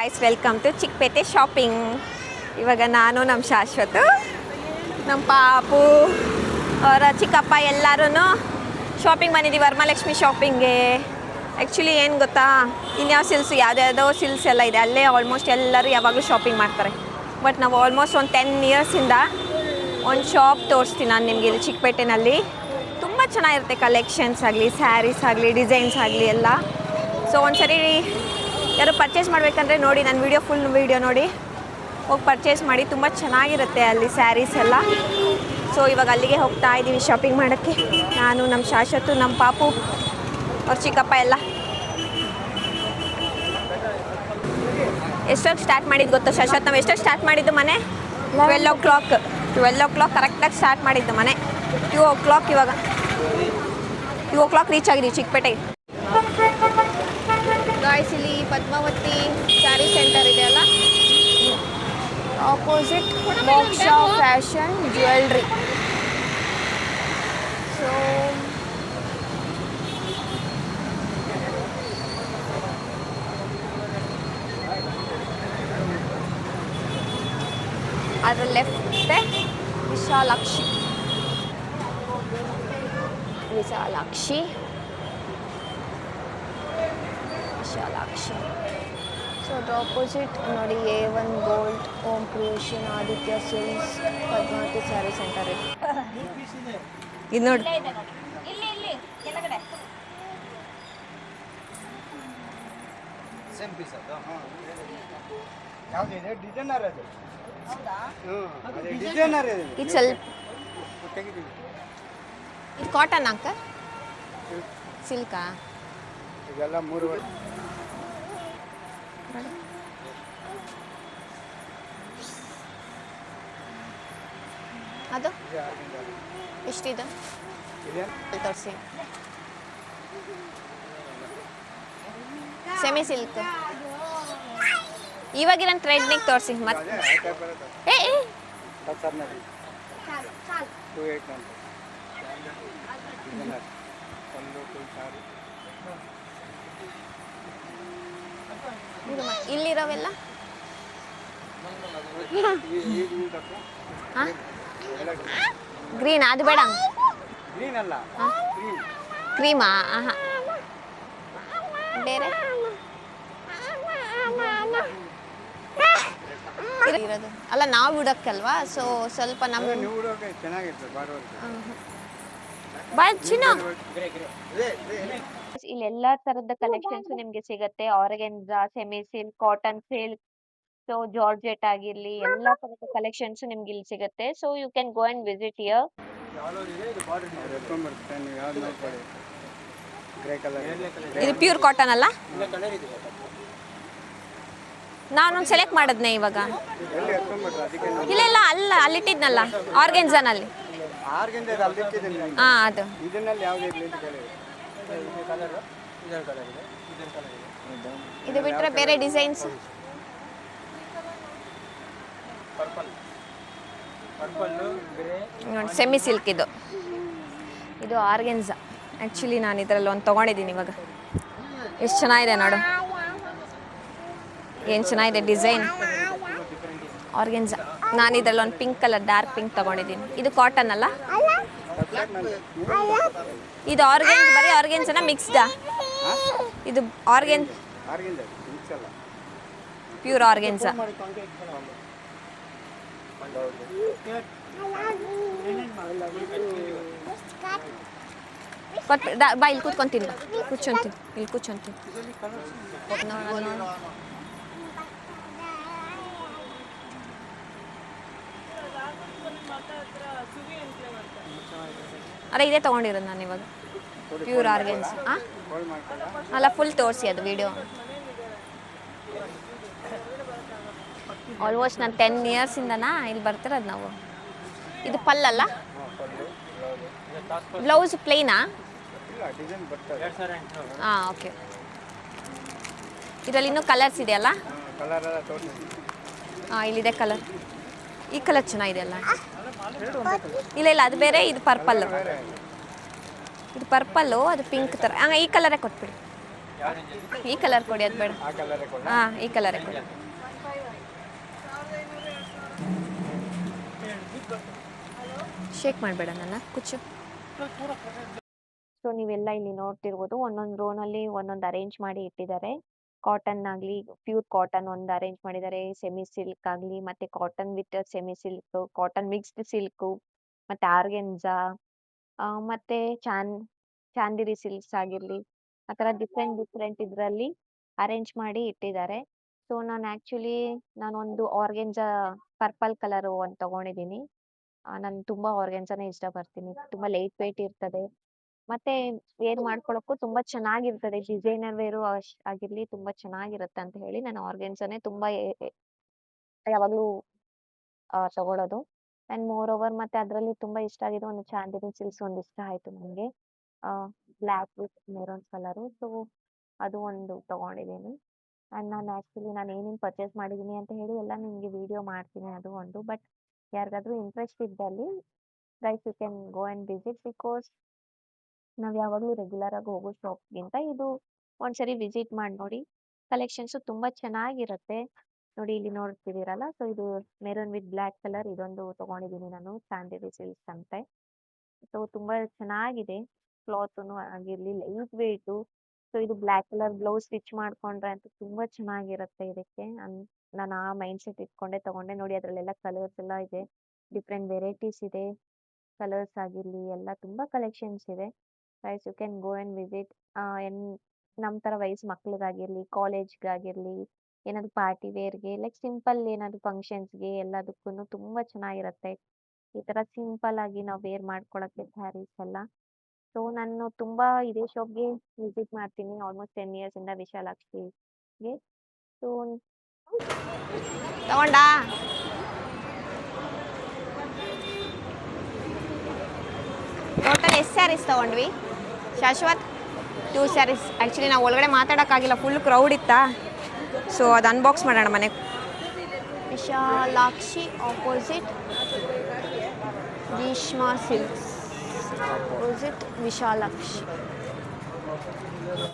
Guys welcome to Chickpet shopping. ಇವಾಗ ನಾನು ನಮ್ಮ ಶಾಶ್ವತ, ನಮ್ಮ ಪಾಪು, ಅವರ ಚಿಕ್ಕಪ್ಪ ಎಲ್ಲರೂ ಶಾಪಿಂಗ್ ಬಂದಿದ್ದೀವಿ, ವರಮಹಾಲಕ್ಷ್ಮಿ ಶಾಪಿಂಗ್ಗೆ. ಆ್ಯಕ್ಚುಲಿ ಏನು ಗೊತ್ತಾ, ಇನ್ಯಾವ ಸಿಲ್ಸ್ ಯಾವುದ್ಯಾವುದೋ ಸಿಲ್ಸ್ ಎಲ್ಲ ಇದೆ, ಅಲ್ಲೇ ಆಲ್ಮೋಸ್ಟ್ ಎಲ್ಲರೂ ಯಾವಾಗಲೂ ಶಾಪಿಂಗ್ ಮಾಡ್ತಾರೆ. ಬಟ್ ನಾವು ಆಲ್ಮೋಸ್ಟ್ ಒಂದು 10 ಇಯರ್ಸಿಂದ ಒಂದು ಶಾಪ್ ತೋರಿಸ್ತೀನಿ ನಾನು ನಿಮಗೆ ಇಲ್ಲಿ ಚಿಕ್ಕಪೇಟೆನಲ್ಲಿ. ತುಂಬ ಚೆನ್ನಾಗಿರುತ್ತೆ, ಕಲೆಕ್ಷನ್ಸ್ ಆಗಲಿ, ಸ್ಯಾರೀಸ್ ಆಗಲಿ, ಡಿಸೈನ್ಸ್ ಆಗಲಿ ಎಲ್ಲ. ಸೊ ಒಂದ್ಸರಿ ಯಾರು ಪರ್ಚೇಸ್ ಮಾಡಬೇಕಂದ್ರೆ ನೋಡಿ, ನನ್ನ ಫುಲ್ ವೀಡಿಯೋ ನೋಡಿ ಹೋಗಿ ಪರ್ಚೇಸ್ ಮಾಡಿ, ತುಂಬ ಚೆನ್ನಾಗಿರುತ್ತೆ ಅಲ್ಲಿ ಸ್ಯಾರೀಸ್ ಎಲ್ಲ. ಸೊ ಇವಾಗ ಅಲ್ಲಿಗೆ ಹೋಗ್ತಾ ಇದ್ದೀವಿ ಶಾಪಿಂಗ್ ಮಾಡೋಕ್ಕೆ, ನಾನು, ನಮ್ಮ ಶಾಶ್ವತ, ನಮ್ಮ ಪಾಪು, ಅವ್ರ ಚಿಕ್ಕಪ್ಪ ಎಲ್ಲ. ಎಷ್ಟೊತ್ತು ಸ್ಟಾರ್ಟ್ ಮಾಡಿದ್ದು ಗೊತ್ತಾ ಶಾಶ್ವತ್? ನಾವು ಎಷ್ಟೊತ್ತು ಸ್ಟಾರ್ಟ್ ಮಾಡಿದ್ದು ಮನೆ? 12 o'clock ಕರೆಕ್ಟಾಗಿ ಸ್ಟಾರ್ಟ್ ಮಾಡಿದ್ದು ಮನೆ. 2 o'clock ಇವಾಗ 2 o'clock ರೀಚ್ ಆಗಿದ್ದೀವಿ ಚಿಕ್ಕಪೇಟೆಗೆ. ಗಾಯ್ಸ್, ಇಲ್ಲಿ ಪದ್ಮಾವತಿ ಸ್ಯಾರಿ ಸೆಂಟರ್ ಇದೆ ಅಲ್ಲ, ಆಪೋಸಿಟ್ ಮೋಕ್ಷ ಫ್ಯಾಷನ್ ಜ್ಯುವೆಲ್ರಿ. ಸೊ ಅದರ ಲೆಫ್ಟೇ ವಿಶಾಲಾಕ್ಷಿ. ಸೊ ಅದ್ರ ಆಪೋಸಿಟ್ ನೋಡಿ A1 gold, Om creation, Aditya silks, Padmavathi sari centre ಇದೆ. ಇದು ನೋಡಿ, ಇದು ಸ್ವಲ್ಪ ಇದು ಕಾಟನ್ ಅಂಕ ಸಿಲ್ಕಾ? ಇದೆಲ್ಲ 3 ಅದು ಎಷ್ಟಿದೆ ತೋರಿಸಿ. ಸೆಮಿ ಸಿಲ್ಕ್ ಇವಾಗಿನ ಟ್ರೆಂಡ್ನಿಗೆ ತೋರಿಸಿ. ಮತ್ತೆ ಇಲ್ಲಿರೋವೆಲ್ಲ ಗ್ರೀನ್, ಅದು ಬೇಡ. ಕ್ರೀಮಾ? ಬೇರೆ ಇರೋದು ಅಲ್ಲ, ನಾವು ಬಿಡೋಕ್ಕಲ್ವಾ. ಸೊ ಸ್ವಲ್ಪ ನಮ್ಮ ಇಲ್ಲಿ ಎಲ್ಲಾ ತರದ ಕಲೆಕ್ಷನ್ಸ್ ನಿಮ್ಗೆ ಸಿಗತ್ತೆ. Organza, semi silk, cotton silk, so georgette ಆಗಿರ್ಲಿ, ಎಲ್ಲಾ ತರದ ಕಲೆಕ್ಷನ್ಸ್ ನಿಮ್ಗೆ ಇಲ್ಲಿ ಸಿಗತ್ತೆ. So you can go and visit here. ಇದು ಪ್ಯೂರ್ ಕಾಟನ್ ಅಲ್ಲ? ನಾನೊಂದು ಸೆಲೆಕ್ಟ್ ಮಾಡಿದ್ನೆ ಇವಾಗ. ಇಲ್ಲ ಇಲ್ಲ, ಅಲ್ಲ ಅಲ್ಲಿಟ್ಟಿದ್ನಲ್ಲ ಆರ್ಗೆನ್ಜಾನಲ್ಲಿ. ಹಾಂ, ಅದು ಇದು ಬಿಟ್ಟರೆ ಬೇರೆ ಡಿಸೈನ್ಸ್ ನೋಡಿ. ಸೆಮಿ ಸಿಲ್ಕ್ ಇದು ಆರ್ಗೆನ್ಜಾ. ಆ್ಯಕ್ಚುಲಿ ನಾನು ಇದರಲ್ಲಿ ಒಂದು ತೊಗೊಂಡಿದ್ದೀನಿ ಇವಾಗ. ಎಷ್ಟು ಚೆನ್ನಾಗಿದೆ ನೋಡು, ಏನು ಚೆನ್ನಾಗಿದೆ ಡಿಸೈನ್. ಆರ್ಗೆನ್ಜಾ. ನಾನು ಇದರಲ್ಲಿ ಒಂದು ಪಿಂಕ್ ಕಲರ್, ಡಾರ್ಕ್ ಪಿಂಕ್ ತೊಗೊಂಡಿದ್ದೀನಿ. ಇದು ಕಾಟನ್ ಅಲ್ಲ? ಇದು ಆರ್ಗೆನ್ಜ್, ಬರೀ ಆರ್ಗೆನ್ಜಾನ ಮಿಕ್ಸ್ಡಾ? ಇದು ಆರ್ಗೆನ್ಜ್, ಪ್ಯೂರ್ ಆರ್ಗೆನ್ಜಾ. ಬಾ, ಇಲ್ಲಿ ಕೂತ್ಕೊಂತೀನಿ, ಇಲ್ಲಿ ಕೂತ್ಕೊಂತೀನಿ. ಅರೆ ಇದೇ ತೊಗೊಂಡಿರೋದು ನಾನು ಇವಾಗ, ಪ್ಯೂರ್ ಆರ್ಗೆನ್ಸ್. ಅಲ್ಲ, ಫುಲ್ ತೋರಿಸಿ ಅದು ವಿಡಿಯೋ. ಆಲ್ಮೋಸ್ಟ್ ನಾನು 10 ಇಯರ್ಸಿಂದನಾ ಇಲ್ಲಿ ಬರ್ತಿರೋದು ನಾವು. ಇದು ಪಲ್ಲಲ್ಲ? ಬ್ಲೌಸ್ ಪ್ಲೇನಾ? ಹಾಂ, ಓಕೆ. ಇದರಲ್ಲಿ ಇನ್ನೂ ಕಲರ್ಸ್ ಇದೆಯಲ್ಲ? ಹಾಂ, ಇಲ್ಲಿದೆ ಕಲರ್. ಈ ಕಲರ್ ಚೆನ್ನಾಗಿದೆ ಅಲ್ಲ? ಇಲ್ಲ ಇಲ್ಲ, ಅದು ಬೇರೆ, ಇದು ಪರ್ಪಲ್ಲು. ಇದು ಪರ್ಪಲ್ಲು, ಅದು ಪಿಂಕ್ ಥರ. ಈ ಕಲರೇ ಕೊಟ್ಬಿಡಿ. ಈ ಕಲರ್ ಕೊಡಿ, ಅದು ಬೇಡ. ಆ ಕಲರೇ ಕೊಡ. ಹಾಂ, ಈ ಕಲರೇ ಕೊಡಿ. ಶೇಕ್ ಮಾಡಬೇಡ ನನ್ನ ಕುಚ್ಚು. ಸೊ ನೀವೆಲ್ಲ ಇಲ್ಲಿ ನೋಡ್ತಿರ್ಬೋದು, ಒಂದೊಂದು ರೋನಲ್ಲಿ ಒಂದೊಂದು ಅರೇಂಜ್ ಮಾಡಿ ಇಟ್ಟಿದ್ದಾರೆ. ಕಾಟನ್ ಆಗಲಿ, ಪ್ಯೂರ್ ಕಾಟನ್ ಒಂದು ಅರೇಂಜ್ ಮಾಡಿದ್ದಾರೆ, ಸೆಮಿ ಸಿಲ್ಕ್ ಆಗಲಿ, ಮತ್ತೆ cotton with semi silk, cotton mixed silk, ಮತ್ತೆ ಆರ್ಗೆನ್ಜಾ, ಮತ್ತೆ ಚಾಂದಿರಿ ಸಿಲ್ಕ್ಸ್ ಆಗಿರಲಿ, ಆ ಥರ ಡಿಫ್ರೆಂಟ್ ಡಿಫ್ರೆಂಟ್ ಇದರಲ್ಲಿ ಅರೇಂಜ್ ಮಾಡಿ ಇಟ್ಟಿದ್ದಾರೆ. ಸೊ ನಾನೊಂದು ಆರ್ಗೆನ್ಜಾ ಪರ್ಪಲ್ ಕಲರ್ ಒಂದು ತಗೊಂಡಿದ್ದೀನಿ. ನಾನು ತುಂಬಾ ಆರ್ಗೆನ್ಜಾನೇ ಇಷ್ಟಪಡ್ತೀನಿ. ತುಂಬಾ ಲೈಟ್ ವೇಟ್ ಇರ್ತದೆ, ಮತ್ತೆ ವೇರ್ ಮಾಡ್ಕೊಳಕ್ಕೂ ತುಂಬಾ ಚೆನ್ನಾಗಿರ್ತದೆ. ಡಿಸೈನರ್ ವೇರು ಆಗಿರ್ಲಿ ತುಂಬಾ ಚೆನ್ನಾಗಿರುತ್ತೆ ಅಂತ ಹೇಳಿ ನಾನು ಆರ್ಗೆನ್ಜಾನೇ ತುಂಬಾ ಯಾವಾಗ್ಲೂ ತಗೊಳ್ಳೋದು. ಅಂಡ್ ಮೋರ್ ಓವರ್ ಮತ್ತೆ ಅದರಲ್ಲಿ ತುಂಬಾ ಇಷ್ಟ ಆಗಿದ್ದು ಒಂದು ಚಾಂದಿನಿ ಸಿಲ್ಕ್ಸ್ ಒಂದು ಇಷ್ಟ ಆಯ್ತು ನನಗೆ, black with maroon colour. So ಅದು ಒಂದು ತಗೊಂಡಿದ್ದೀನಿ. ಅಂಡ್ ನಾನು ಏನೇನು ಪರ್ಚೇಸ್ ಮಾಡಿದ್ದೀನಿ ಅಂತ ಹೇಳಿ ಎಲ್ಲ ನಿಮಗೆ ವಿಡಿಯೋ ಮಾಡ್ತೀನಿ, ಅದು ಒಂದು. ಬಟ್ ಯಾರಿಗಾದ್ರೂ ಇಂಟ್ರೆಸ್ಟ್ ಇದ್ದಲ್ಲಿ guys you can go and visit, because ನಾವು ಯಾವಾಗಲೂ ರೆಗ್ಯುಲರ್ ಆಗಿ ಹೋಗೋ ಶಾಪ್ಗಿಂತ ಇದು ಒಂದ್ಸರಿ ವಿಸಿಟ್ ಮಾಡಿ ನೋಡಿ. ಕಲೆಕ್ಷನ್ಸು ತುಂಬಾ ಚೆನ್ನಾಗಿರುತ್ತೆ. ನೋಡಿ ಇಲ್ಲಿ ನೋಡ್ತಿದ್ದೀರಲ್ಲ, ಸೊ ಇದು ಮೆರೂನ್ ವಿತ್ ಬ್ಲ್ಯಾಕ್ ಕಲರ್ ಇದೊಂದು ತಗೊಂಡಿದ್ದೀನಿ ನಾನು, ಚಾಂದಿನಿ ಸಿಲ್ಕ್ಸ್ ಅಂತೆ. ಸೊ ತುಂಬಾ ಚೆನ್ನಾಗಿದೆ, ಕ್ಲಾತ್ನು ಆಗಿರ್ಲಿ ಲೈಟ್ ವೇಟು. ಸೊ ಇದು ಬ್ಲ್ಯಾಕ್ ಕಲರ್ ಬ್ಲೌಸ್ ಸ್ಟಿಚ್ ಮಾಡ್ಕೊಂಡ್ರೆ ಅಂತೂ ತುಂಬಾ ಚೆನ್ನಾಗಿರುತ್ತೆ ಇದಕ್ಕೆ. ನಾನು ಆ ಮೈಂಡ್ ಸೆಟ್ ಇಟ್ಕೊಂಡೆ ತಗೊಂಡೆ. ನೋಡಿ ಅದರಲ್ಲೆಲ್ಲ ಕಲರ್ಸ್ ಎಲ್ಲ ಇದೆ, ಡಿಫ್ರೆಂಟ್ ವೆರೈಟೀಸ್ ಇದೆ, ಕಲರ್ಸ್ ಆಗಿರ್ಲಿ ಎಲ್ಲ ತುಂಬಾ ಕಲೆಕ್ಷನ್ಸ್ ಇದೆ. Guys you can go and visit. ನಮ್ಮ ಥರ ವಯಸ್ಸು ಮಕ್ಳಿಗಾಗಿರ್ಲಿ, ಕಾಲೇಜ್ಗಾಗಿರ್ಲಿ, ಏನಾದ್ರು ಪಾರ್ಟಿ ವೇರ್ಗೆ, ಲೈಕ್ ಸಿಂಪಲ್ ಏನಾದ್ರು ಫಂಕ್ಷನ್ಸ್ಗೆ ಎಲ್ಲದಕ್ಕೂ ತುಂಬಾ ಚೆನ್ನಾಗಿರುತ್ತೆ. ಈ ಥರ ಸಿಂಪಲ್ ಆಗಿ ನಾವು ವೇರ್ ಮಾಡ್ಕೊಳಕ್ಕೆ ಸ್ಯಾರೀಸ್ ಎಲ್ಲ. ಸೊ ನಾನು ತುಂಬಾ ಇದೇ ಶಾಪ್ಗೆ ವಿಸಿಟ್ ಮಾಡ್ತೀನಿ ಆಲ್ಮೋಸ್ಟ್ 10 years ಇಂದ, ವಿಶಾಲಾಕ್ಷಿಗೆ. ಸೊ ತಗೊಂಡಾ? ಟೋಟಲ್ ಎಷ್ಟು ಸ್ಯಾರೀಸ್ ತಗೊಂಡ್ವಿ ಶಾಶ್ವತ್? 2 ಸ್ಯಾರೀಸ್. ಆ್ಯಕ್ಚುಲಿ ನಾವು ಒಳಗಡೆ ಮಾತಾಡೋಕ್ಕಾಗಿಲ್ಲ, ಫುಲ್ ಕ್ರೌಡ್ ಇತ್ತಾ. ಸೊ ಅದು ಅನ್ಬಾಕ್ಸ್ ಮಾಡೋಣ ಮನೆ. ವಿಶಾಲಾಕ್ಷಿ ಆಪೋಸಿಟ್ ಗ್ರೀಷ್ಮಾ ಸಿಲ್ಕ್ಸ್, ಆಪೋಸಿಟ್ ವಿಶಾಲಾಕ್ಷಿ.